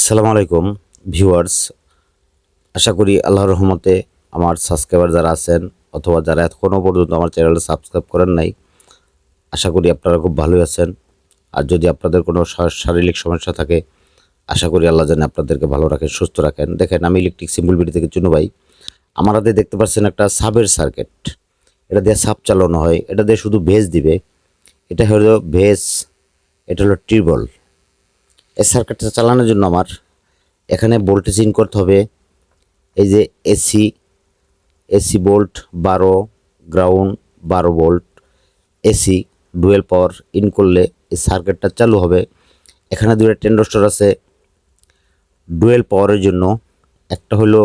আসসালামু আলাইকুম ভিউয়ার্স, আশা করি আল্লাহর রহমতে আমার সাবস্ক্রাইবার যারা আছেন অথবা যারা এখনও পর্যন্ত আমার চ্যানেলটা সাবস্ক্রাইব করেন নাই, আশা করি আপনারা খুব ভালোই আছেন। আর যদি আপনাদের কোনো শারীরিক সমস্যা থাকে, আশা করি আল্লাহ যেন আপনাদেরকে ভালো রাখেন, সুস্থ রাখেন। দেখেন, আমি ইলেকট্রিক সিম্বল বিডি থেকে চুনু ভাই। আমার হাতে দেখতে পাচ্ছেন একটা সাবের সার্কিট। এটা দিয়ে সাব চালানো হয়, এটা দিয়ে শুধু ভেজ দিবে। এটা হলো ভেজ, এটা হলো টিউবল। এই সার্কিটটা চালানোর জন্য আমার এখানে ভোল্টেজ ইন করতে হবে। এই যে AC volt 12, ground 12 volt, AC dual power in করলে এই সার্কিটটা চালু হবে। এখানে দুটো ট্রানজিস্টর আছে ডুয়েল পাওয়ারের জন্য, একটা হলো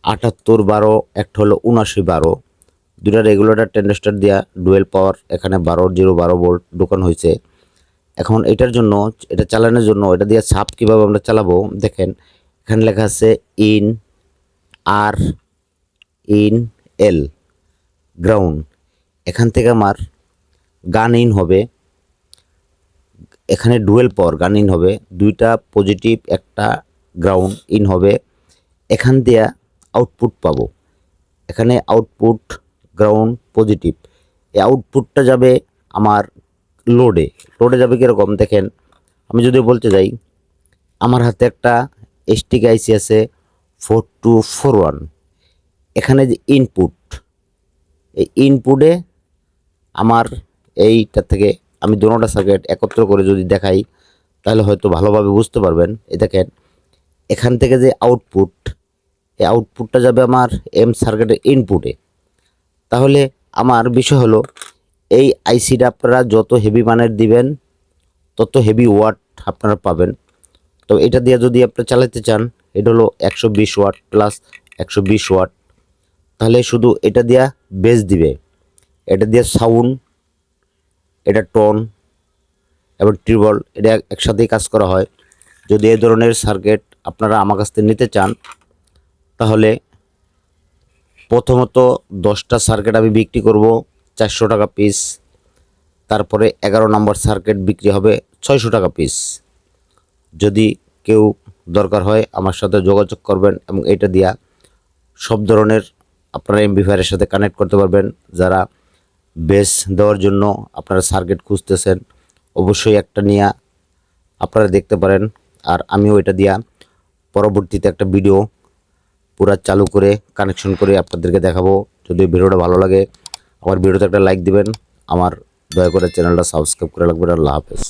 78-12, একটা হলো 79-12। দুটা রেগুলেটর ট্রানজিস্টর দিয়া ডুয়েল পাওয়ার এখানে 12 ভোল্ট ঢোকানো হয়েছে। এখন এটার জন্য, এটা চালানোর জন্য এটা দিয়ে সাপ কীভাবে আমরা চালাবো দেখেন। এখানে লেখা আছে ইন আর ইন এল গ্রাউন্ড। এখান থেকে আমার গান ইন হবে, এখানে ডুয়েল পাওয়ার গান ইন হবে, দুইটা পজিটিভ একটা গ্রাউন্ড ইন হবে। এখান দিয়ে আউটপুট পাবো, এখানে আউটপুট গ্রাউন্ড পজিটিভ। এই আউটপুটটা যাবে আমার লোডে যাবে কীরকম দেখেন। আমি যদি বলতে যাই, আমার হাতে একটা এসটিকে আইসি আছে 4241। এখানে যে ইনপুট, এই ইনপুটে আমার এইটা থেকে আমি দুটোটা সার্কিট একত্র করে যদি দেখাই তাহলে হয়তো ভালোভাবে বুঝতে পারবেন। এই দেখেন, এখান থেকে যে আউটপুট, এই আউটপুটটা যাবে আমার এম সার্কিটের ইনপুটে। তাহলে আমার বিষয় হলো, এই আইসিটা আপনারা যত হেভি মানের দিবেন তত হেভি ওয়াট আপনারা পাবেন। তো এটা দিয়ে যদি আপনি চালাতে চান, এটা হলো 120 ওয়াট প্লাস 120 ওয়াট। তাহলে শুধু এটা দিয়া বেস দিবে, এটা দিয়ে সাউন্ড, এটা টোন এবং টিউবল, এটা একসাথেই কাজ করা হয়। যদি এই ধরনের সার্কিট আপনারা আমার কাছ থেকে নিতে চান, তাহলে প্রথমত 10টা সার্কিট আমি বিক্রি করব 400 টাকা পিস। তারপরে 11 নম্বর সার্কিট বিক্রি হবে 600 টাকা পিস। যদি কেউ দরকার হয় আমার সাথে যোগাযোগ করবেন এবং এটা দিয়া সব ধরনের আপনারা অ্যাম্পলিফায়ারের সাথে কানেক্ট করতে পারবেন। যারা বেস দেওয়ার জন্য আপনারা সার্কিট খুঁজতেছেন, অবশ্যই একটা নিয়ে আপনারা দেখতে পারেন। আর আমিও এটা দিয়া পরবর্তীতে একটা ভিডিও পুরা চালু করে কানেকশন করে আপনাদেরকে দেখাবো। যদি ভিডিওটা ভালো লাগে আমার ভিডিওতে একটা লাইক দিবেন, আমার দয়া করে চ্যানেলটা সাবস্ক্রাইব করে রাখবেন। আল্লাহ হাফেজ।